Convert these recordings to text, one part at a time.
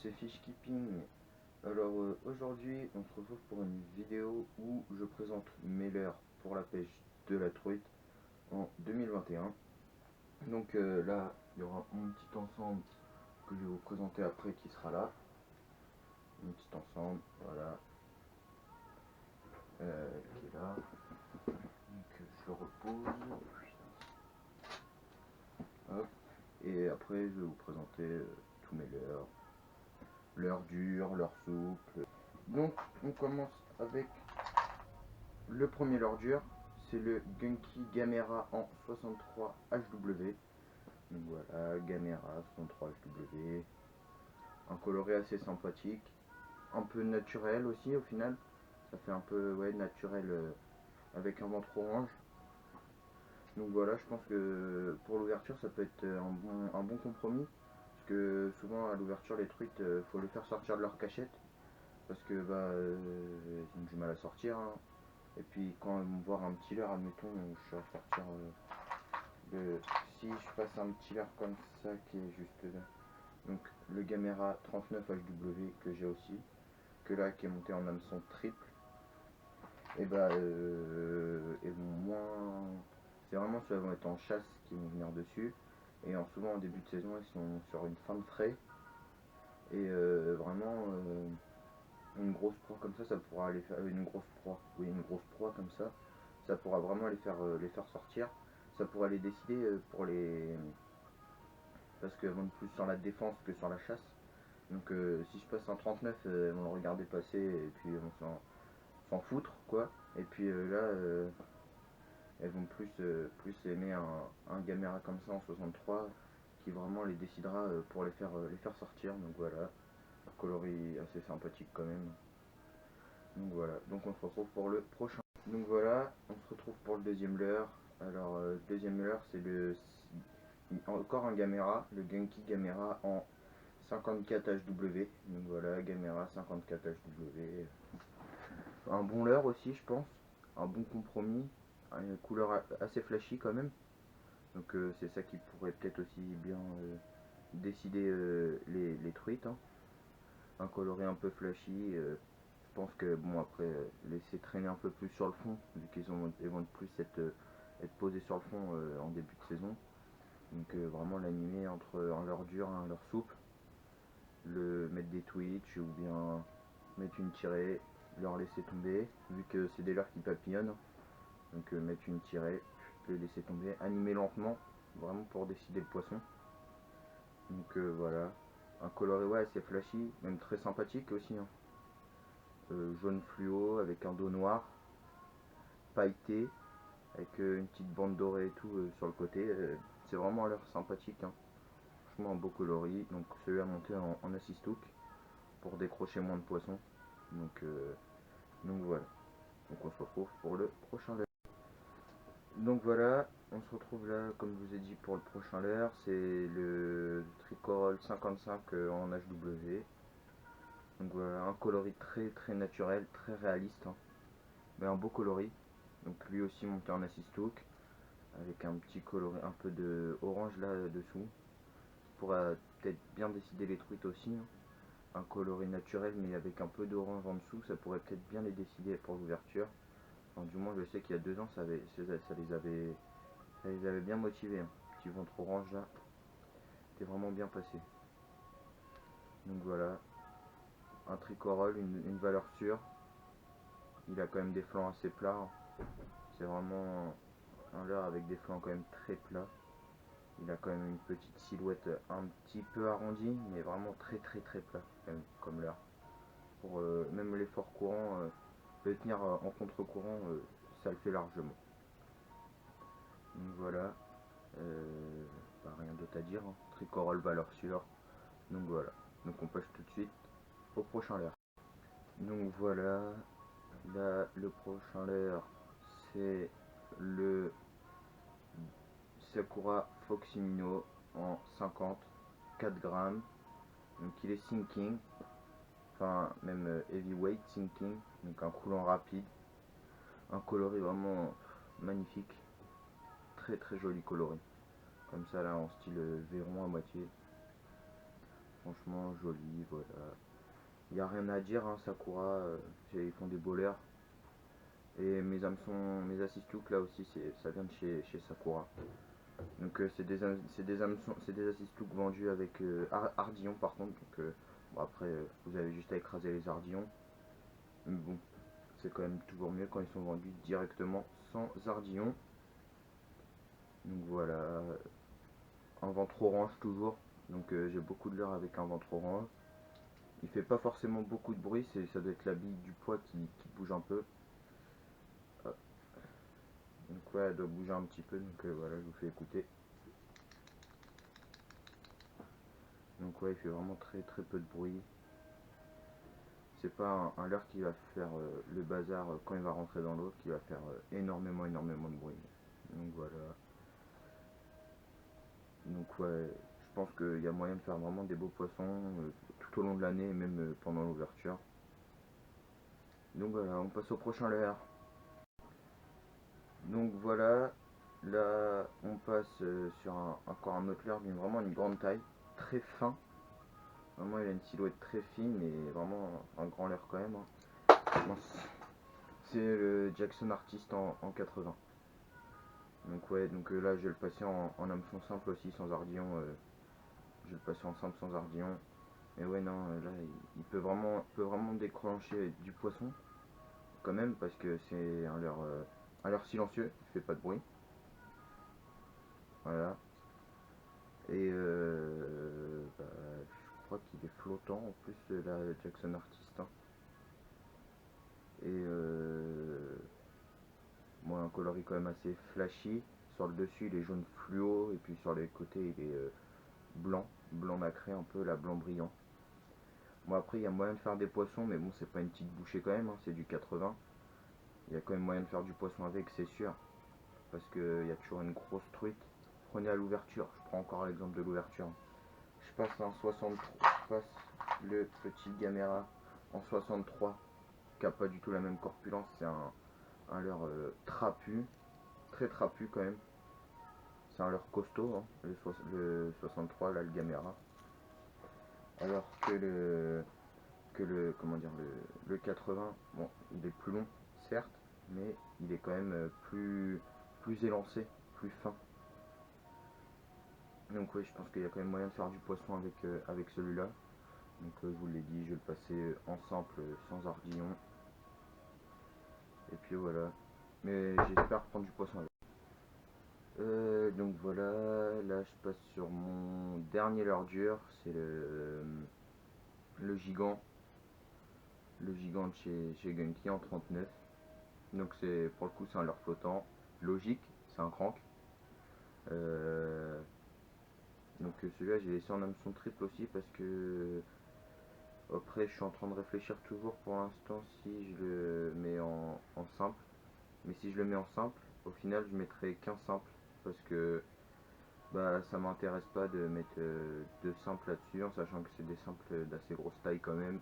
c'est Fish Keeping. Alors aujourd'hui on se retrouve pour une vidéo où je présente mes leurres pour la pêche de la truite en 2021. Donc là il y aura un petit ensemble que je vais vous présenter après qui sera là. Un petit ensemble, voilà, qui est là. Donc je le repose. Hop. Et après je vais vous présenter tous mes leurres. L'heure dure, l'heure souple. Donc on commence avec le premier leurre dur, c'est le Gunky Gamera en 63 HW. Donc voilà, Gamera 63 HW. Un coloré assez sympathique, un peu naturel aussi au final. Ça fait un peu naturel avec un ventre orange. Donc voilà, je pense que pour l'ouverture ça peut être un bon compromis. Parce que souvent à l'ouverture les truites, faut les faire sortir de leur cachette. Parce que ils ont du mal à sortir. Hein. Et puis quand ils vont voir un petit leurre, admettons, je vais sortir si je passe un petit leurre comme ça qui est juste là. Donc le Gamera 39 HW que j'ai aussi, que là qui est monté en hameçon triple. Et et moins. C'est vraiment ceux qui vont être en chasse qui vont venir dessus. Et souvent en début de saison ils sont sur une fin de frais. Et vraiment une grosse proie comme ça pourra aller faire une grosse proie comme ça pourra vraiment les faire sortir. Ça pourra les décider pour les parce qu'elles vont plus sur la défense que sur la chasse. Donc si je passe un 39, elles vont le regarder passer et puis elles vont s'en foutre quoi. Et puis elles vont plus aimer un Gamera comme ça en 63 qui vraiment les décidera pour les faire sortir. Donc voilà, un coloris assez sympathique quand même. Donc voilà, donc on se retrouve pour le prochain. Donc voilà, on se retrouve pour le deuxième leurre. Alors le deuxième leurre c'est encore un Gamera, le Gunky Gamera en 54 HW. Donc voilà, Gamera 54 HW. Un bon leurre aussi je pense, un bon compromis, une couleur assez flashy quand même. Donc c'est ça qui pourrait peut-être aussi bien décider les truites. Hein. Un coloré un peu flashy. Je pense que bon après laisser traîner un peu plus sur le fond vu qu'ils vont plus être posés sur le fond en début de saison. Donc vraiment l'animer entre un leurre dur et un leurre souple. Le mettre des twitch ou bien mettre une tirée, leur laisser tomber vu que c'est des leurres qui papillonnent. Donc mettre une tirée, les laisser tomber, animer lentement vraiment pour décider le poisson. Donc voilà, un coloré assez flashy, même très sympathique aussi. Hein. Jaune fluo avec un dos noir, pailleté, avec une petite bande dorée et tout sur le côté. C'est vraiment l'air sympathique. Hein. Franchement un beau coloris. Donc celui-là monté en assistouk pour décrocher moins de poissons. Donc voilà. Donc on se retrouve pour le prochain leurre. Donc voilà, on se retrouve là, comme je vous ai dit, pour le prochain leurre. C'est le Tricorol 55 en HW. Donc voilà, un coloris très naturel, très réaliste. Hein. Mais un beau coloris. Donc lui aussi monté en assistouk. Avec un petit coloris, un peu de orange là dessous. Pourra peut-être bien décider les truites aussi. Hein. Un coloris naturel mais avec un peu d'orange en dessous, ça pourrait peut-être bien les décider pour l'ouverture. Du moins je sais qu'il y a 2 ans ça les avait bien motivés. Hein. Petit ventre orange là, c'était vraiment bien passé. Donc voilà, un tricorol, une valeur sûre. Il a quand même des flancs assez plats. Hein. C'est vraiment un leurre avec des flancs quand même très plats. Il a quand même une petite silhouette un petit peu arrondie, mais vraiment très plat comme leurre. Pour même l'effort courant, le tenir en contre-courant, ça le fait largement. Donc voilà, rien d'autre à dire. Hein. Tricorol valeur sûre. Donc voilà, donc on passe tout de suite au prochain leurre. Donc voilà, là le prochain leurre c'est le Sakura Foximino en 50, 4 grammes. Donc il est sinking, enfin même heavyweight sinking, donc un coulant rapide. Un coloris vraiment magnifique, très joli coloris. Comme ça là en style Véron à moitié. franchement joli, voilà. Il n'y a rien à dire, hein, Sakura, ils font des beaux leurres. Et mes hameçons, mes assistouks là aussi, ça vient de chez Sakura. Donc c'est des assistouks vendus avec ardillons par contre. Donc bon, après vous avez juste à écraser les ardillons. Mais bon, c'est quand même toujours mieux quand ils sont vendus directement sans ardillons. Donc voilà, un ventre orange toujours. Donc j'ai beaucoup de leurres avec un ventre orange. Il fait pas forcément beaucoup de bruit, ça doit être la bille du poids qui bouge un peu. Hop. Donc ouais, elle doit bouger un petit peu, donc voilà, je vous fais écouter. Donc ouais, il fait vraiment très peu de bruit. C'est pas un leurre qui va faire le bazar quand il va rentrer dans l'eau, qui va faire énormément de bruit. Donc voilà. Donc ouais, je pense qu'il y a moyen de faire vraiment des beaux poissons tout au long de l'année et même pendant l'ouverture. Donc voilà, on passe au prochain leurre. Donc voilà, là on passe sur encore un autre leurre d'une vraiment une grande taille, très fin. Vraiment il a une silhouette très fine et vraiment un grand leurre quand même. Hein. C'est le Jackson Artist en 80. Donc ouais, donc là je vais le passer en hameçon simple aussi, sans ardillon. Je vais le passer en simple sans ardillon. Mais ouais non, là il peut vraiment déclencher du poisson quand même parce que c'est un leurre silencieux, il fait pas de bruit. Voilà. Et bah, je crois qu'il est flottant en plus la Jackson Artist. Hein. Et bon, un coloris quand même assez flashy. Sur le dessus il est jaune fluo et puis sur les côtés il est blanc nacré un peu, la blanc brillant. Bon après il y a moyen de faire des poissons mais bon c'est pas une petite bouchée quand même, hein, c'est du 80. Il y a quand même moyen de faire du poisson avec c'est sûr. Parce qu'il y a toujours une grosse truite. Prenez à l'ouverture, je prends encore l'exemple de l'ouverture. Je passe un 63, je passe le petit Gamera en 63 qui n'a pas du tout la même corpulence, c'est un leurre trapu, très trapu quand même. C'est un leurre costaud, hein, le 63 là, le Gamera. Alors comment dire, le 80, bon, il est plus long, certes, mais il est quand même plus élancé, plus fin. Donc oui, je pense qu'il y a quand même moyen de faire du poisson avec celui-là. Donc je vous l'ai dit, je vais le passer en simple, sans ardillon. Et puis voilà. Mais j'espère prendre du poisson avec. Donc voilà, là je passe sur mon dernier leurre dur, c'est le gigant. Le gigant de chez Gunky en 39. Donc c'est pour le coup c'est un leurre flottant. Logique, c'est un crank. Donc celui-là j'ai laissé en hameçon triple aussi parce que après je suis en train de réfléchir toujours pour l'instant si je le mets en simple. Mais si je le mets en simple, au final je mettrai qu'un simple parce que bah ça m'intéresse pas de mettre deux simples là-dessus en sachant que c'est des simples d'assez grosse taille quand même.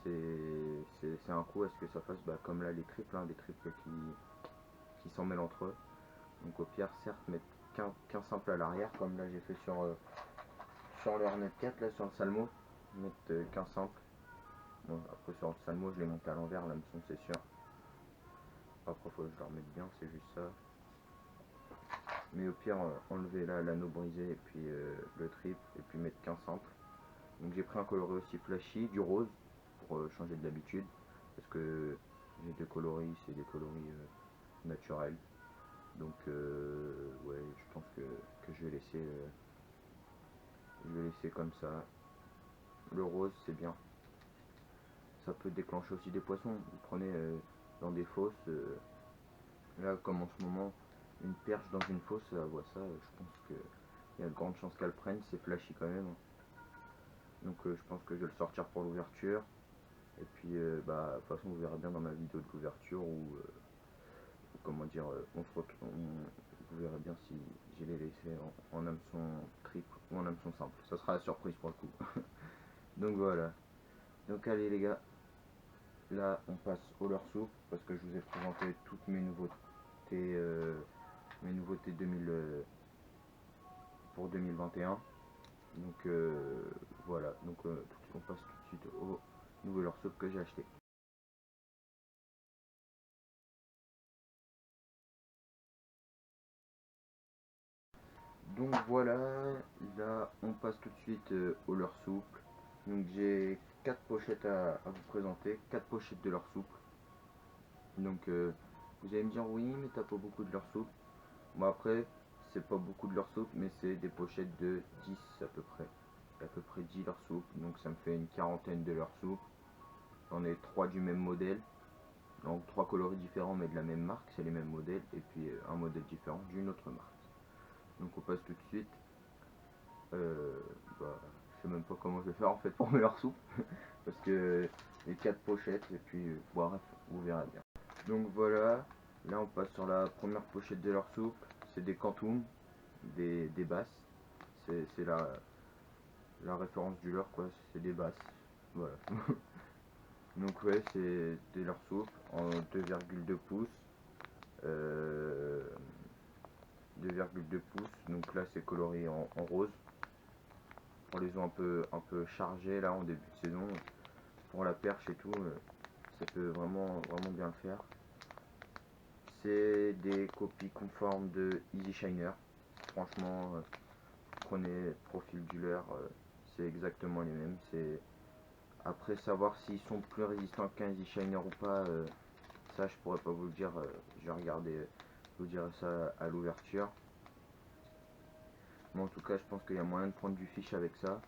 C'est un coup à ce que ça fasse comme là les triples, hein, des triples qui s'en mêlent entre eux. Donc au pire certes mettre qu'un simple à l'arrière comme là j'ai fait sur le Hornet 4 là sur le Salmo, mettre qu'un simple. Bon, après sur le Salmo je l'ai monté à l'envers l'hameçon c'est sûr. Après faut que je le remette bien, c'est juste ça. Mais au pire enlever là l'anneau brisé et puis le triple et puis mettre qu'un simple. Donc j'ai pris un coloris aussi flashy, du rose pour changer de l'habitude parce que j'ai deux coloris, c'est des coloris naturels. Donc ouais, je pense que je vais laisser comme ça. Le rose c'est bien. Ça peut déclencher aussi des poissons. Vous prenez dans des fosses. Là comme en ce moment, une perche dans une fosse, ça voit ça, je pense qu'il y a de grandes chances qu'elle prenne, c'est flashy quand même. Donc je pense que je vais le sortir pour l'ouverture. Et puis de toute façon vous verrez bien dans ma vidéo de l'ouverture où comment dire, vous verrez bien si je l'ai laissé en hameçon triple ou en hameçon simple. Ça sera la surprise pour le coup. Donc voilà. Donc allez les gars, là on passe au leurre souple parce que je vous ai présenté toutes mes nouveautés, 2000 pour 2021. Donc voilà, donc on passe tout de suite au nouveau leur soupe que j'ai acheté. Donc voilà, là on passe tout de suite au leur soupe. Donc j'ai 4 pochettes à vous présenter, 4 pochettes de leur soupe. Donc vous allez me dire oui mais t'as pas beaucoup de leur soupe. Bon après c'est pas beaucoup de leur soupe mais c'est des pochettes de 10 à peu près. À peu près 10 leur soupe, donc ça me fait une quarantaine de leur soupe. J'en ai 3 du même modèle. Donc 3 coloris différents mais de la même marque, c'est les mêmes modèles. Et puis un modèle différent d'une autre marque. Donc on passe tout de suite. Bah, je sais même pas comment je vais faire en fait pour leur soupe. Parce que les 4 pochettes et puis bref, vous verrez bien. Donc voilà, là on passe sur la première pochette de leur soupe. C'est des Quantum, des basses. C'est la référence du leurre quoi, c'est des basses. Voilà. Donc ouais, c'est des leur soupe en 2,2 pouces. 2,2 pouces, donc là c'est coloré en rose. Pour les os un peu chargés là en début de saison, pour la perche et tout, ça peut vraiment bien le faire. C'est des copies conformes de Easy Shiner. Franchement, prenez le profil du leurre, c'est exactement les mêmes. Après savoir s'ils sont plus résistants qu'un Easy Shiner ou pas, ça je pourrais pas vous le dire. Je vais regarder, je vous dirai ça à l'ouverture. Mais en tout cas, je pense qu'il y a moyen de prendre du fiche avec ça.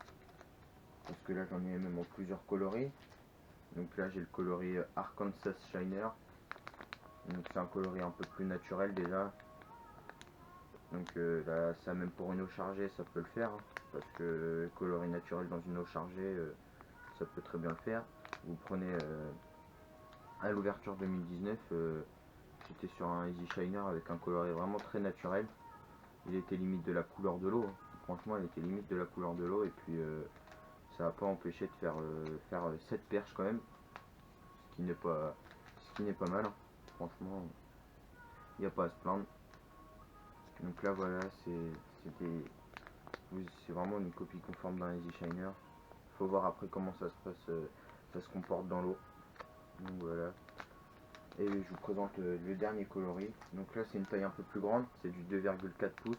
Parce que là, j'en ai même en plusieurs coloris. Donc là, j'ai le coloris Arkansas Shiner. Donc c'est un coloris un peu plus naturel déjà. Donc là, ça même pour une eau chargée, ça peut le faire. Hein, parce que coloris naturel dans une eau chargée, ça peut très bien le faire. Vous prenez à l'ouverture 2019, j'étais sur un Easy Shiner avec un coloris vraiment très naturel. Il était limite de la couleur de l'eau. Hein. Franchement, il était limite de la couleur de l'eau. Et puis ça n'a pas empêché de faire 7 perches quand même. Ce qui n'est pas mal. Hein. Franchement, il n'y a pas à se plaindre. Donc là voilà, c'est vraiment une copie conforme d'un Easy Shiner. Faut voir après comment ça se passe, ça se comporte dans l'eau. Donc voilà. Et je vous présente le dernier coloris. Donc là c'est une taille un peu plus grande, c'est du 2,4 pouces.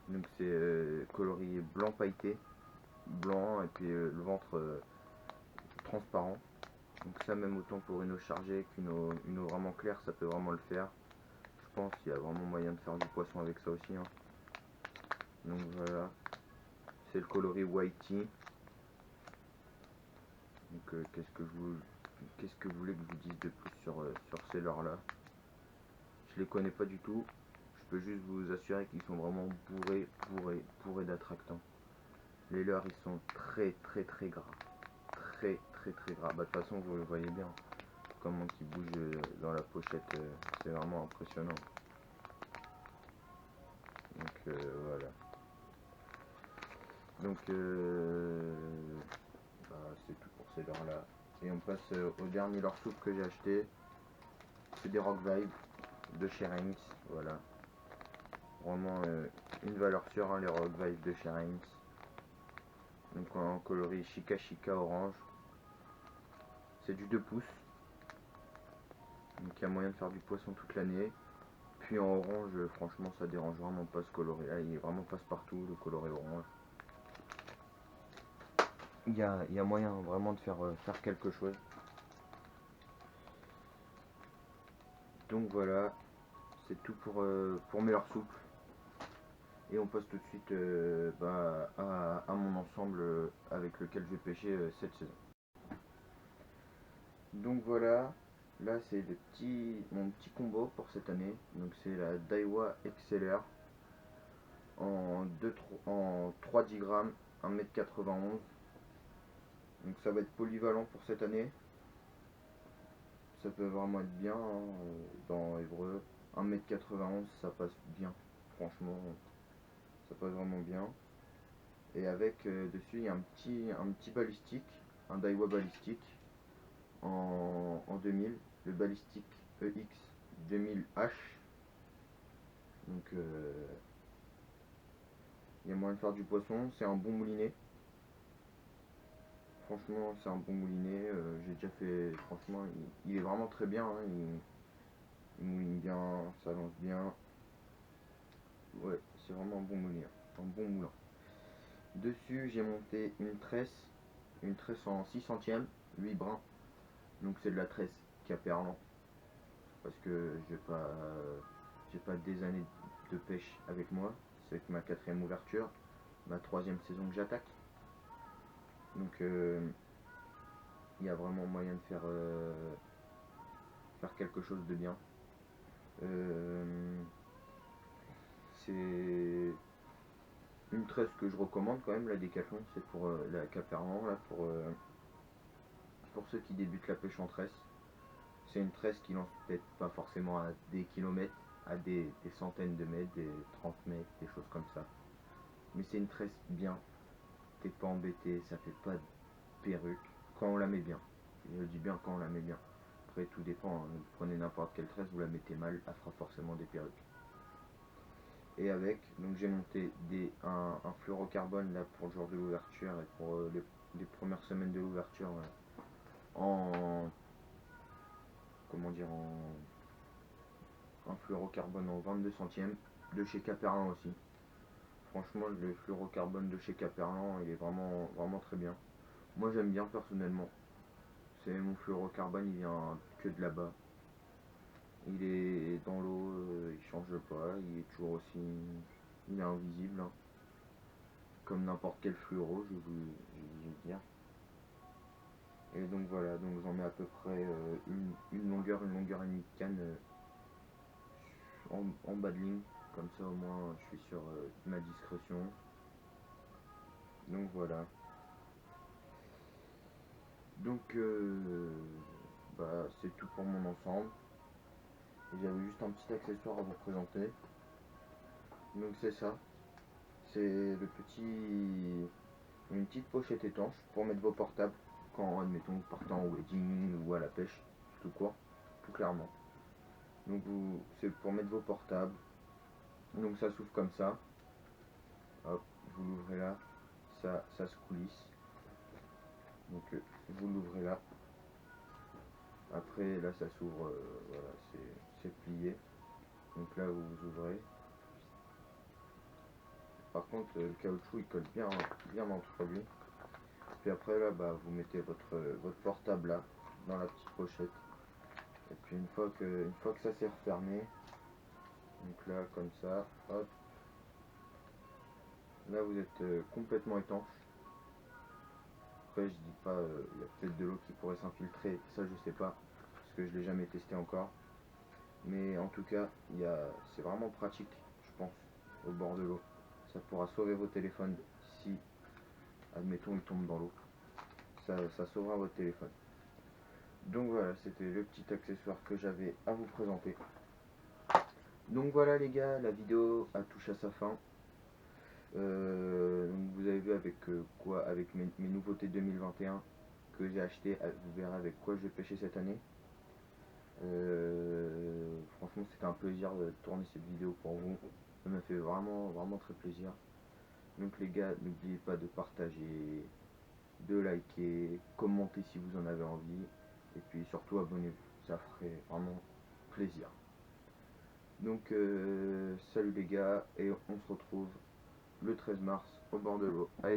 Donc c'est coloris blanc pailleté, blanc et puis le ventre transparent. Donc ça même autant pour une eau chargée qu'une eau vraiment claire, ça peut vraiment le faire. Je pense qu'il y a vraiment moyen de faire du poisson avec ça aussi. Hein. Donc voilà, c'est le coloris Whitey. Donc qu'est-ce que vous voulez que je vous dise de plus sur ces leurres là? Je les connais pas du tout. Je peux juste vous assurer qu'ils sont vraiment bourrés d'attractants. Les leurres ils sont très gras. Très gras. Bah de toute façon vous le voyez bien. Comment ils bougent dans la pochette, c'est vraiment impressionnant. Donc voilà. Donc bah, c'est tout pour ces leurres là. Et on passe au dernier leurre soupe que j'ai acheté. C'est des Rock Vibe de chez Reigns. Voilà. Vraiment une valeur sûre, hein, les Rock Vibe de chez Reigns. Donc en coloris Chica Chica orange. C'est du 2 pouces. Donc il y a moyen de faire du poisson toute l'année. Puis en orange, franchement ça dérange vraiment pas ce coloris là. Il est vraiment passe-partout le coloris orange. Il y a moyen vraiment de faire quelque chose. Donc voilà, c'est tout pour mes leurres souples. Et on passe tout de suite bah, à mon ensemble avec lequel je vais pêcher cette saison. Donc voilà, là c'est mon petit combo pour cette année. Donc c'est la Daiwa XLR en 3-10 grammes, 1,91 m. Donc ça va être polyvalent pour cette année. Ça peut vraiment être bien hein, dans Évreux. 1,91 m ça passe bien. Franchement, ça passe vraiment bien. Et avec dessus il y a un petit balistique, un Daiwa balistique en 2000, le balistique EX 2000H. Donc il y a moyen de faire du poisson, c'est un bon moulinet. Franchement, c'est un bon moulinet. J'ai déjà fait. Franchement, il est vraiment très bien, hein. Il mouline bien, ça lance bien. Ouais, c'est vraiment un bon moulinet, un bon moulin. Dessus, j'ai monté une tresse en 6 centièmes, 8 brins. Donc c'est de la tresse Caperlan parce que j'ai pas des années de pêche avec moi. C'est ma quatrième ouverture, ma troisième saison que j'attaque. Donc il y a vraiment moyen de faire quelque chose de bien. C'est une tresse que je recommande quand même, la Décathlon, c'est pour la Caperlan, là, pour ceux qui débutent la pêche en tresse. C'est une tresse qui lance peut-être pas forcément à des kilomètres, à des centaines de mètres, des 30 mètres, des choses comme ça. Mais c'est une tresse bien, t'es pas embêté, ça fait pas de perruque, quand on la met bien. Je dis bien quand on la met bien. Après tout dépend, hein. Vous prenez n'importe quelle tresse, vous la mettez mal, elle fera forcément des perruques. Et avec, donc j'ai monté un fluorocarbone là pour le jour de l'ouverture et pour les premières semaines de l'ouverture en comment dire en fluorocarbone en 22 centièmes de chez Caperlan aussi. Franchement, le fluorocarbone de chez Caperlan, il est vraiment, vraiment très bien. Moi, j'aime bien personnellement. C'est mon fluorocarbone, il vient que de là-bas. Il est dans l'eau, il change pas, il est toujours aussi, il est invisible, hein. Comme n'importe quel fluoro, je vais dire. Et donc voilà, donc j'en mets à peu près une longueur et demie de canne en bas de ligne. Comme ça au moins je suis sur ma discrétion. Donc voilà. Donc bah, c'est tout pour mon ensemble. J'avais juste un petit accessoire à vous présenter. Donc c'est ça. C'est une petite pochette étanche pour mettre vos portables quand admettons vous partez en wedding ou à la pêche, tout court, tout clairement. Donc c'est pour mettre vos portables. Donc ça s'ouvre comme ça. Hop, vous l'ouvrez là. Ça se coulisse. Donc vous l'ouvrez là. Après là ça s'ouvre, voilà, c'est plié. Donc là vous ouvrez. Par contre le caoutchouc il colle bien, bien entre lui. Puis après là bah, vous mettez votre portable là dans la petite pochette. Et puis une fois que ça s'est refermé, donc là comme ça, hop, là vous êtes complètement étanche. Après je dis pas, il y a peut-être de l'eau qui pourrait s'infiltrer, ça je sais pas, parce que je l'ai jamais testé encore. Mais en tout cas, c'est vraiment pratique, je pense, au bord de l'eau. Ça pourra sauver vos téléphones si, admettons, ils tombent dans l'eau. Ça sauvera votre téléphone. Donc voilà, c'était le petit accessoire que j'avais à vous présenter. Donc voilà les gars, la vidéo a touché à sa fin. Donc vous avez vu avec quoi, avec mes nouveautés 2021 que j'ai acheté, vous verrez avec quoi je vais pêcher cette année. Franchement c'était un plaisir de tourner cette vidéo pour vous. Ça m'a fait vraiment, vraiment très plaisir. Donc les gars, n'oubliez pas de partager, de liker, commenter si vous en avez envie. Et puis surtout abonnez-vous, ça ferait vraiment plaisir. Donc salut les gars, et on se retrouve le 13 mars au bord de l'eau. Allez,